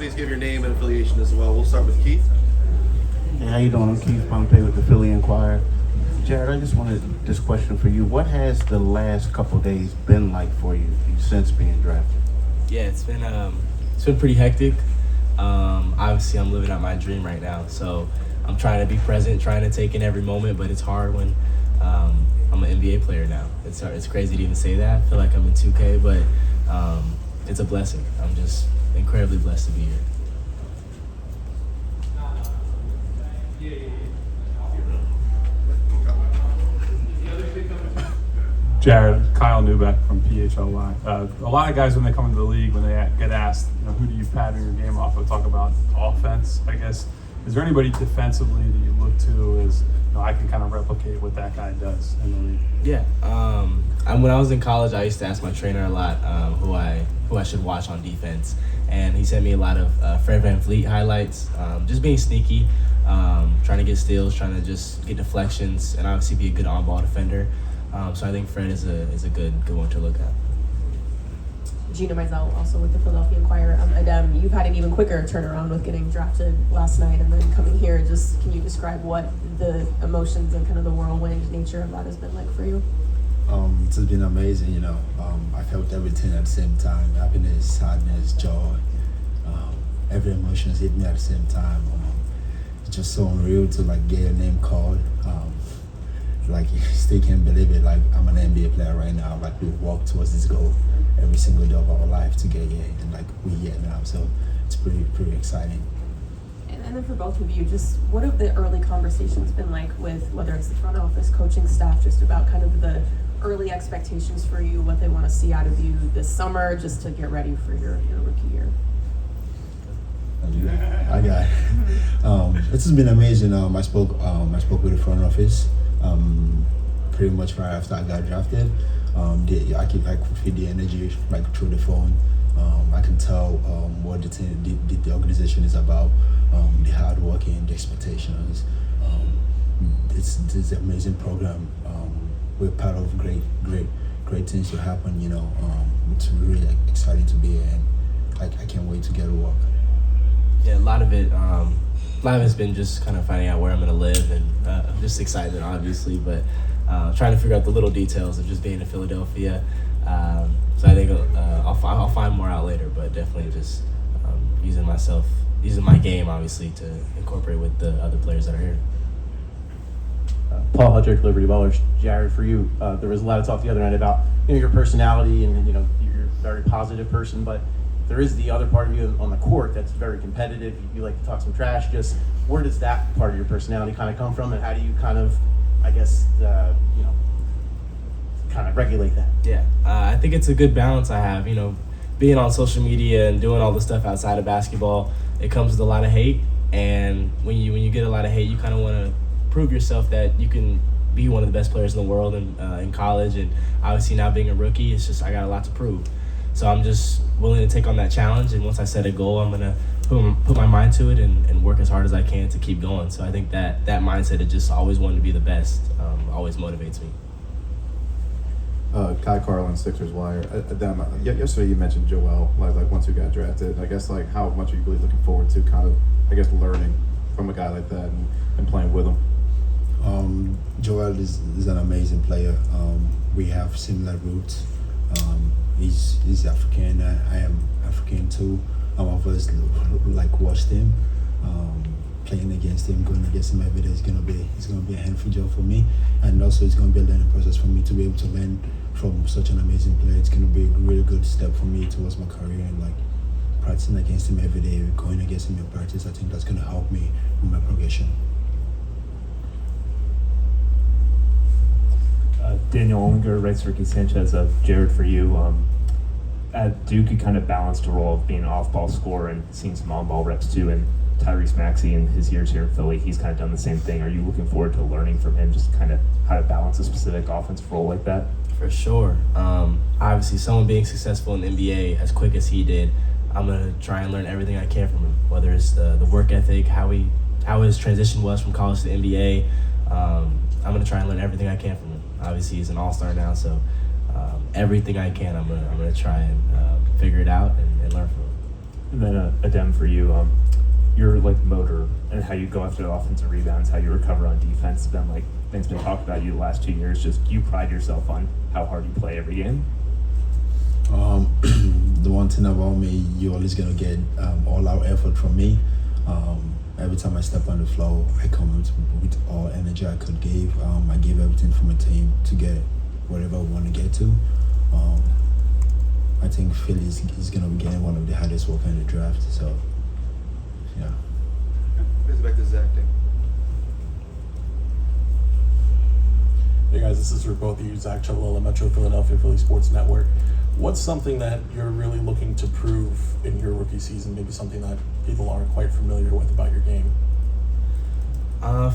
please give your name and affiliation as well. We'll start with Keith. Hey, how you doing? I'm Keith Pompey with the Philly Inquirer. Jared, I just wanted this question for you. What has the last couple days been like for you since being drafted? Yeah, it's been pretty hectic. Obviously, I'm living out my dream right now, so I'm trying to be present, trying to take in every moment, but it's hard when I'm an NBA player now. It's crazy to even say that. I feel like I'm in 2K, but it's a blessing. I'm just incredibly blessed to be here. Jared, Kyle Newbeck from PHLY. A lot of guys, when they come into the league, when they get asked, who do you pattern your game off of, talk about offense, I guess. Is there anybody defensively that you look to as, I can kind of replicate what that guy does in the league? Yeah. When I was in college, I used to ask my trainer a lot who I should watch on defense. And he sent me a lot of Fred VanVleet highlights, just being sneaky, trying to get steals, trying to just get deflections, and obviously be a good on-ball defender. So I think Fred is a good one to look at. Gina Mizell, also with the Philadelphia Inquirer. Adem, you've had an even quicker turnaround with getting drafted last night and then coming here. Just can you describe what the emotions and kind of the whirlwind nature of that has been like for you? It's been amazing, I felt everything at the same time, happiness, sadness, joy. Every emotion hit me at the same time. It's just so unreal to get your name called. You still can't believe it. I'm an NBA player right now. We walk towards this goal every single day of our life to get here, and we're here now. So it's pretty exciting. And then for both of you, just what have the early conversations been like with whether it's the front office, coaching staff, just about kind of the early expectations for you, what they want to see out of you this summer, just to get ready for your rookie year? I got it. This has been amazing. I spoke with the front office pretty much right after I got drafted. I could feel the energy through the phone. I can tell what the organization is about, the hard working, the expectations. It's an amazing program. We're part of great things to happen. It's really exciting to be here, and I can't wait to get to work. Yeah, a lot of it's been just kind of finding out where I'm going to live, and I'm just excited, obviously, but trying to figure out the little details of just being in Philadelphia. So I think I'll find more out later, but definitely just using my game, obviously, to incorporate with the other players that are here. Paul Hudrick, Liberty Ballers. Jared, for you, there was a lot of talk the other night about your personality and you're a very positive person, but there is the other part of you on the court that's very competitive. You like to talk some trash. Just where does that part of your personality kind of come from, and how do you kind of, I guess, kind of regulate that? Yeah, I think it's a good balance I have. Being on social media and doing all the stuff outside of basketball, it comes with a lot of hate. And when you get a lot of hate, you kind of want to prove yourself that you can be one of the best players in the world in college. And obviously now being a rookie, it's just I got a lot to prove. So I'm just willing to take on that challenge, and once I set a goal, I'm gonna put my mind to it and work as hard as I can to keep going. So I think that mindset of just always wanting to be the best always motivates me. Kai Carlin, Sixers Wire. Yesterday you mentioned Joel, once you got drafted. I guess how much are you really looking forward to kind of, learning from a guy like that and playing with him? Joel is an amazing player. We have similar roots. He's African. I am African too. I've always watched him. Playing against him, going against him every day is gonna be a handful job for me, and also it's gonna be a learning process for me to be able to learn from such an amazing player. It's gonna be a really good step for me towards my career, and practicing against him every day, going against him in practice. I think that's gonna help me with my progression. Daniel Ollinger writes Ricky Sanchez of Jared for you. At Duke, you kind of balanced the role of being an off-ball scorer and seeing some on-ball reps too. And Tyrese Maxey in his years here in Philly, he's kind of done the same thing. Are you looking forward to learning from him just kind of how to balance a specific offensive role like that? For sure. Obviously, someone being successful in the NBA as quick as he did, I'm going to try and learn everything I can from him, whether it's the work ethic, how his transition was from college to NBA. I'm going to try and learn everything I can from him. Obviously, he's an all-star now, so everything I can, I'm gonna try and figure it out and learn from him. And then Adem, for you, your like motor and how you go after the offensive rebounds, how you recover on defense has been like things been talked about you the last 2 years. Just you pride yourself on how hard you play every game. The one thing about me, you're always gonna get all out effort from me. Every time I step on the floor, I come with all energy I could give. I give everything for my team to get wherever I want to get to. I think Philly is gonna be getting one of the hardest work in the draft. So, yeah. Let's back to Zach. Hey guys, this is for both of you, Zach Chalala, Metro Philadelphia Philly Sports Network. What's something that you're really looking to prove in your rookie season, maybe something that people aren't quite familiar with about your game?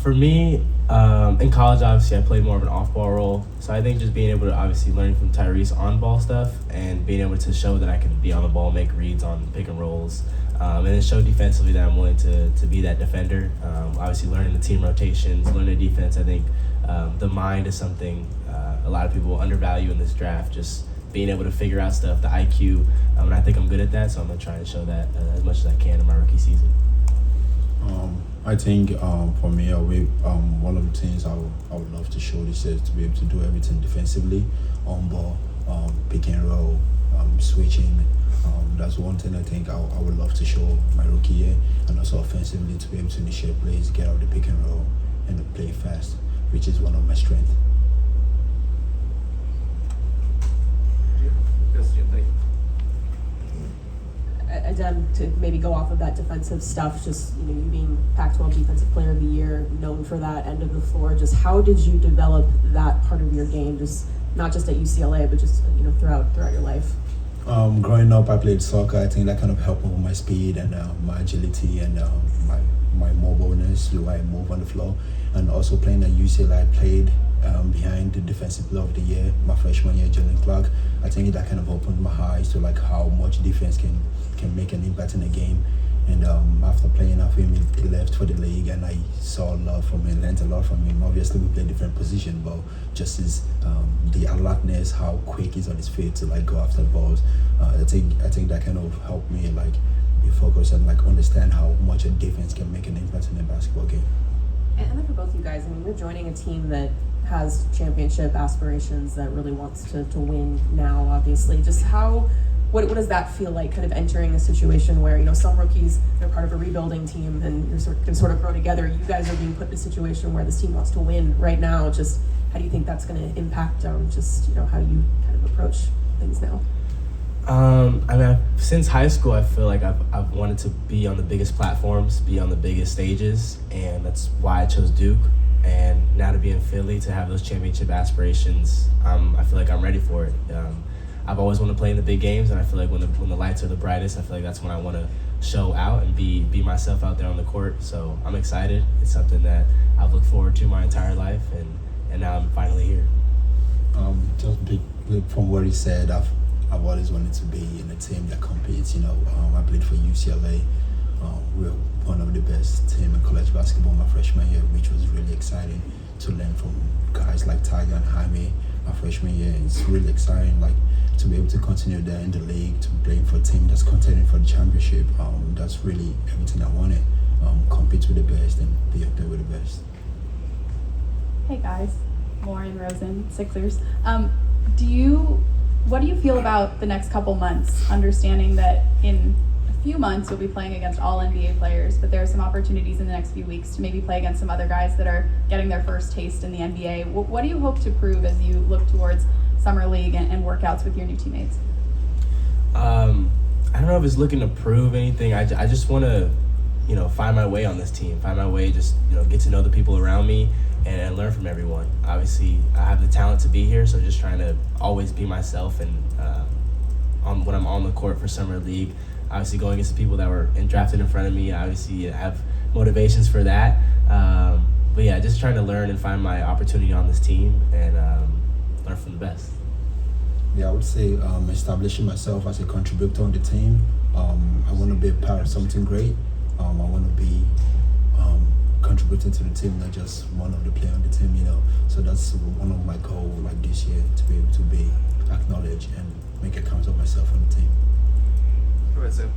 For me, in college, obviously, I played more of an off-ball role. So I think just being able to obviously learn from Tyrese on-ball stuff and being able to show that I can be on the ball, make reads on pick and rolls, and then show defensively that I'm willing to be that defender. Obviously, learning the team rotations, learning defense. I think the mind is something a lot of people undervalue in this draft. Just being able to figure out stuff, the IQ, and I think I'm good at that. So I'm gonna try and show that as much as I can in my rookie season. I think for me, one of the things I would love to show this is to be able to do everything defensively, on ball, pick and roll, switching. That's one thing I think I would love to show my rookie year, and also offensively to be able to initiate plays, get out the pick and roll, and to play fast, which is one of my strengths. Yes, Jim, thank you. Adem, to maybe go off of that defensive stuff, just you being Pac-12 Defensive Player of the Year, known for that end of the floor. Just how did you develop that part of your game? Just not just at UCLA, but just throughout your life. Growing up, I played soccer. I think that kind of helped me with my speed and my agility and my mobileness, the way I move on the floor. And also playing at UCLA, I played behind the Defensive Player of the Year my freshman year, Jalen Clark. I think that kind of opened my eyes to like how much defense can make an impact in a game. And after playing after him, he left for the league, and I saw a lot from him, learned a lot from him. Obviously, we play different positions, but just his the alertness, how quick he's on his feet to like go after balls. I think that kind of helped me like be focused and like understand how much a defense can make an impact in a basketball game. And then for both you guys, you're joining a team that has championship aspirations, that really wants to win now, obviously. Just what does that feel like, kind of entering a situation where, some rookies, they're part of a rebuilding team and you can sort of grow together. You guys are being put in a situation where this team wants to win right now. Just how do you think that's going to impact how you kind of approach things now? Since high school, I feel like I've wanted to be on the biggest platforms, be on the biggest stages, and that's why I chose Duke. And now to be in Philly, to have those championship aspirations, I feel like I'm ready for it. I've always wanted to play in the big games, and I feel like when the lights are the brightest, I feel like that's when I want to show out and be myself out there on the court. So I'm excited. It's something that I've looked forward to my entire life, and now I'm finally here. From what he said, I've always wanted to be in a team that competes. I played for UCLA. We're one of the best team in college basketball my freshman year, which was really exciting to learn from guys like Tiger and Jaime my freshman year. It's really exciting, like to be able to continue there in the league, to play for a team that's contending for the championship. That's really everything I wanted. Compete with the best and be up there with the best. Hey guys, Lauren Rosen, Sixers. What do you feel about the next couple months, understanding that in a few months you'll be playing against all NBA players, but there are some opportunities in the next few weeks to maybe play against some other guys that are getting their first taste in the NBA. What do you hope to prove as you look towards summer league and workouts with your new teammates? I don't know if it's looking to prove anything. I just want to, find my way on this team, find my way, just, get to know the people around me and learn from everyone. Obviously, I have the talent to be here, so just trying to always be myself. And when I'm on the court for summer league, obviously going against the people that were drafted in front of me, obviously have motivations for that. But yeah, just trying to learn and find my opportunity on this team and learn from the best. Yeah, I would say establishing myself as a contributor on the team. I want to be a part of something great. I want to be contributing to the team, not just one of the players on the team, So that's one of my goals, like this year, to be able to be acknowledged and make account of myself on the team. Go ahead, Sam.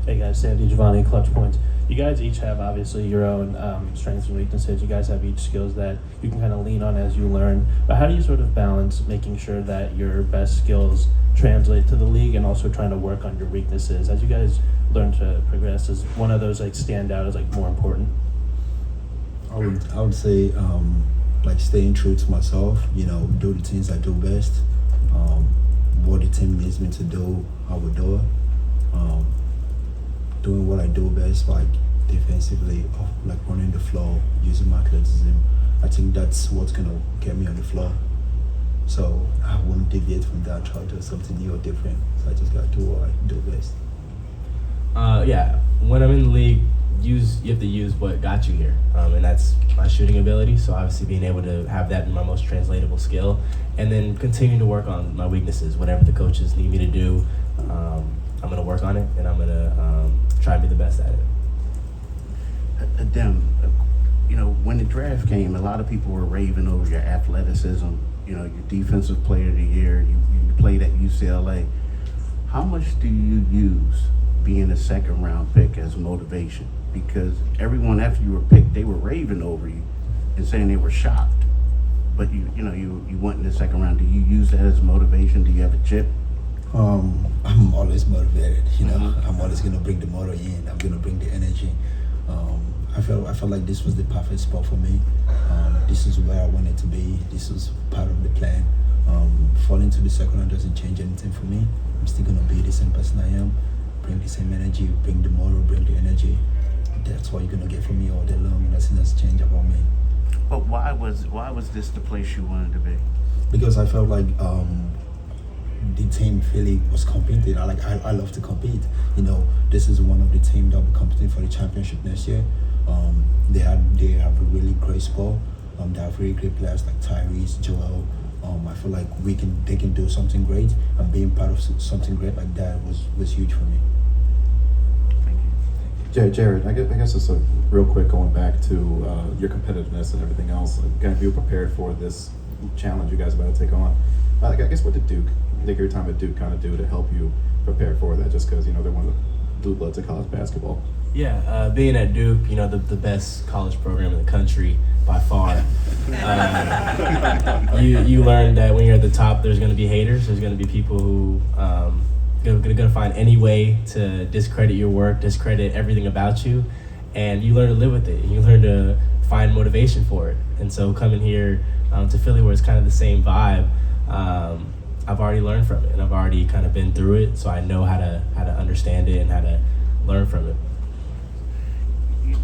Hey guys, Sandy, Giovanni, Clutch Points. You guys each have obviously your own strengths and weaknesses. You guys have each skills that you can kind of lean on as you learn. But how do you sort of balance making sure that your best skills translate to the league and also trying to work on your weaknesses as you guys learn to progress? Does one of those like stand out as like more important? I would say like staying true to myself. Do the things I do best. What the team needs me to do, I will do it. Doing what I do best, like defensively, like running the floor, using my athleticism. I think that's what's gonna get me on the floor. So I won't deviate from that. Try to do something new or different. So I just gotta do what I do best. Yeah, when I'm in the league, you have to use what got you here, and that's my shooting ability. So obviously being able to have that in my most translatable skill, and then continuing to work on my weaknesses. Whatever the coaches need me to do, I'm gonna work on it, and I'm gonna try to be the best at it. Adem, when the draft came, a lot of people were raving over your athleticism. Your defensive player of the year. You played at UCLA. How much do you use being a second round pick as motivation? Because everyone after you were picked, they were raving over you and saying they were shocked. But you went in the second round. Do you use that as motivation? Do you have a chip? I'm always motivated. I'm always gonna bring the motor in. I'm gonna bring the energy. I felt like this was the perfect spot for me. This is where I wanted to be. This was part of the plan. Falling to the second round doesn't change anything for me. I'm still gonna be the same person I am. Bring the same energy, bring the motor, bring the energy. That's what you're gonna get from me all day long. Nothing has changed about me. But why was this the place you wanted to be? Because I felt like the team Philly was competing. I love to compete. This is one of the teams that will be competing for the championship next year. They have a really great sport. They have really great players like Tyrese, Joel. I feel like they can do something great, and being part of something great like that was huge for me. Thank you. Jared, I guess it's a real quick going back to your competitiveness and everything else. Again, be prepared for this challenge you guys are about to take on. I guess what did your time at Duke kind of do to help you prepare for that? Just because they're one of the blue bloods of college basketball. Yeah, being at Duke, the best college program in the country by far. You learn that when you're at the top, there's going to be haters. There's going to be people who going to find any way to discredit your work, discredit everything about you, and you learn to live with it. And you learn to find motivation for it. And so coming here to Philly, where it's kind of the same vibe, I've already learned from it, and I've already kind of been through it, so I know how to understand it and how to learn from it.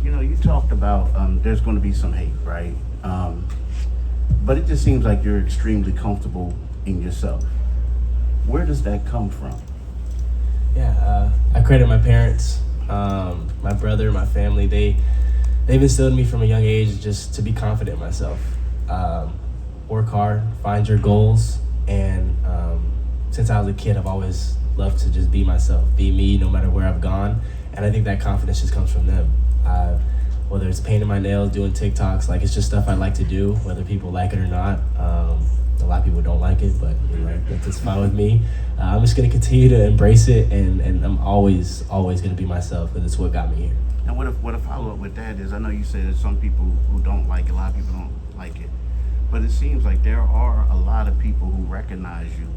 You talked about there's going to be some hate, right? But it just seems like you're extremely comfortable in yourself. Where does that come from? Yeah, I credit my parents, my brother, my family. They've instilled in me from a young age just to be confident in myself. Work hard, find your goals, and since I was a kid, I've always loved to just be myself, be me, no matter where I've gone. And I think that confidence just comes from them. Whether it's painting my nails, doing TikToks, it's just stuff I like to do, whether people like it or not. A lot of people don't like it, but that's just fine with me. I'm just gonna continue to embrace it, and I'm always gonna be myself, because it's what got me here. And what a follow-up with that is, I know you said there's some people who don't like it, a lot of people don't like it, but it seems like there are a lot of people who recognize you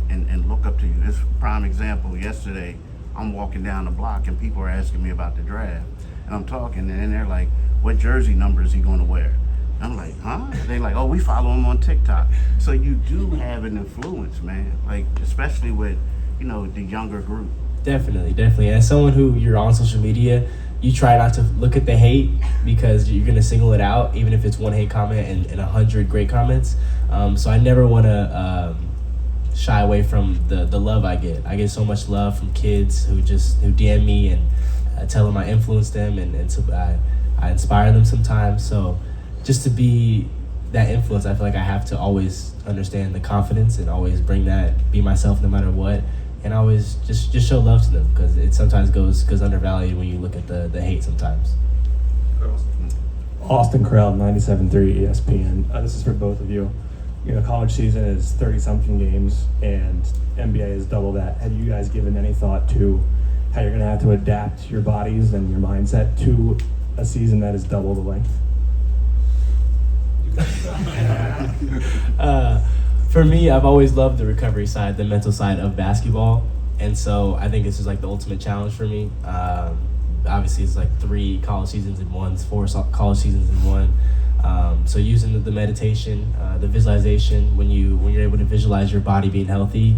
and look up to you. This prime example, yesterday, I'm walking down the block and people are asking me about the draft. And I'm talking, and then they're like, what jersey number is he going to wear? And I'm like, huh? They're like, oh, we follow him on TikTok. So you do have an influence, man, especially with, the younger group. Definitely. As someone who you're on social media, you try not to look at the hate, because you're going to single it out, even if it's one hate comment and 100 great comments. So I never want to shy away from the love I get. I get so much love from kids who DM me and tell them I influence them, and so I inspire them sometimes. So just to be that influence, I feel like I have to always understand the confidence and always be myself no matter what, and always just show love to them, because it sometimes goes undervalued when you look at the hate sometimes. Austin Carell, 97.3 ESPN. This is for both of you. College season is 30-something games, and NBA is double that. Have you guys given any thought to how you're going to have to adapt your bodies and your mindset to a season that is double the length? For me, I've always loved the recovery side, the mental side of basketball, and so I think this is like the ultimate challenge for me. Obviously, it's like 3 college seasons in one, 4 college seasons in one. So using the meditation, the visualization, when you're able to visualize your body being healthy,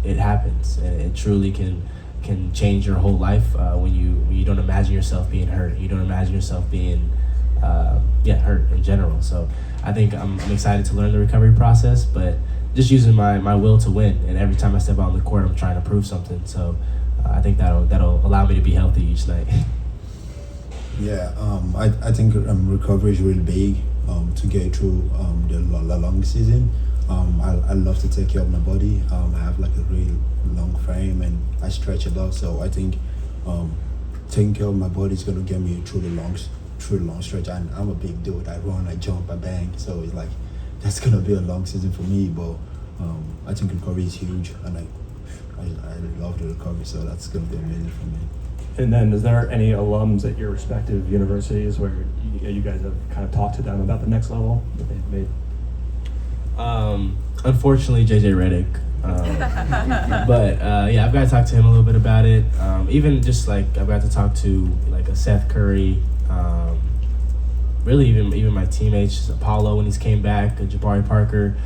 it happens, and it truly can change your whole life when you don't imagine yourself being hurt. You don't imagine yourself being hurt in general. So I think I'm excited to learn the recovery process, but just using my will to win. And every time I step out on the court, I'm trying to prove something. So I think that'll allow me to be healthy each night. Yeah, I think recovery is really big to get through the long season. I love to take care of my body. I have like a really long frame and I stretch a lot. So I think taking care of my body is gonna get me through the long stretch. And I'm a big dude. I run, I jump, I bang. So it's like that's gonna be a long season for me. But I think recovery is huge, and I love the recovery. So that's gonna be amazing for me. And then, is there any alums at your respective universities where you guys have kind of talked to them about the next level that they've made? Unfortunately, JJ Redick. But yeah, I've got to talk to him a little bit about it. Even just like I've got to talk to like a Seth Curry. Really, even my teammates, Apollo when he's came back, Jabari Parker.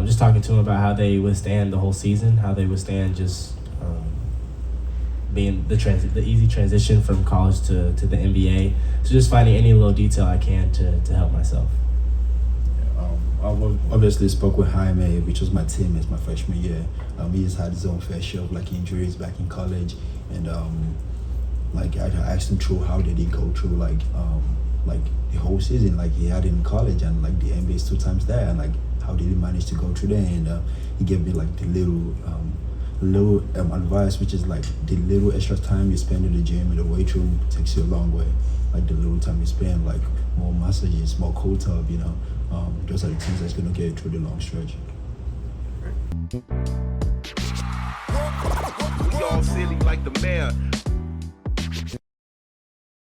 Just talking to him about how they withstand the whole season, how they withstand just being the easy transition from college to the NBA. So just finding any little detail I can to help myself. I obviously spoke with Jaime, which was my teammate my freshman year. He's had his own fair share of like injuries back in college, and like I asked him through how did he go through like the whole season like he had in college, and like the NBA is 2 times there, and like how did he manage to go through there, and he gave me like the little advice, which is like the little extra time you spend in the gym in the weight room takes you a long way. Like the little time you spend, like more massages, more cold tub, you know. Those are the things that's gonna get you through the long stretch. We all silly like the mayor.